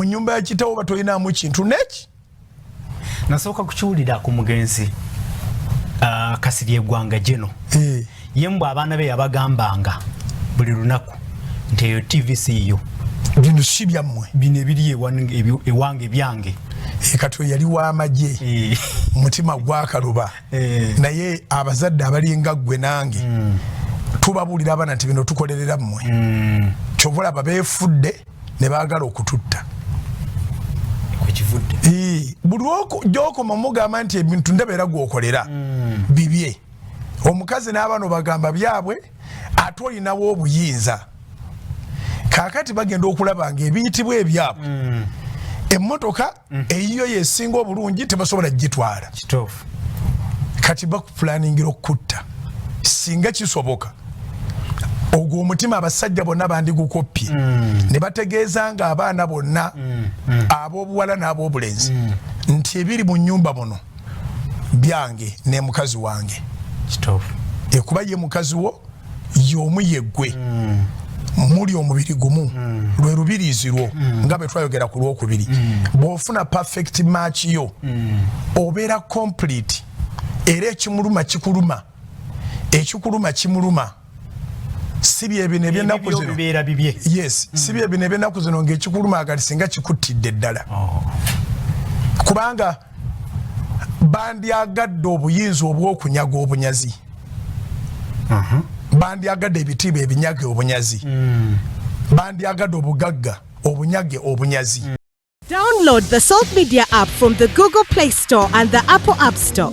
nyumba ya kitawo batoyinamu kintu neki. Nasooka kukiwulira ku mugenzi Kasirye Gwanga Jeno. Yembu abaana be yabagambanga buli lunaku nti eyo TVC yo bino si byammwe, bino ebiri ewange byange. Kato yali w'amagye mutima gwakaluba naye abazadde abalinga ggwe nange tubabuulira abaana nti bino tukolerera mmwe kyovula babeefudde ne baagala okututta buli gyokoma mugamba nti ebintu ndabeera gwokolera bibye. Omukazi n'abaana bagamba byabwe ate olinawo obuyinza. Kaakati bagenda okulaba ng'ebiyitibwa ebyabwe emmotoka eyiyo yesinga obulungi tebasobola gitwala. Kati bakupulaningira okutta singa kisoboka. Ogwo omutima abasajja bonna bandigukopye ne bategeeza nga abaana bonna ab'obuwala n'ab'obulenzi nti ebiri mu nnyumba muno byange ne mukazi wange. Ekuba ye mukazi wo y'omu yeggwe muli omubiri gumu lwe lubiriizi lwo nga bwe twayogera ku lwokubiri. Bw'ofuna perfect match yo obeera complete era ekimuluma kikuluma ekikuluma kimuluma. Si byebino eby'ennaku zino. Yes, si byebino eby'ennaku zino ng'ekikuluma agali singa kikuttidde ddala. Kubanga bandyagadde obuyinza obw'okunyaga obunyazi. Bandyagadde ebitiibwa ebinyaga obunyazi. Bandyagadde obugagga obunyage obunyazi. Download the Salt Media app from the Google Play Store and the Apple App Store.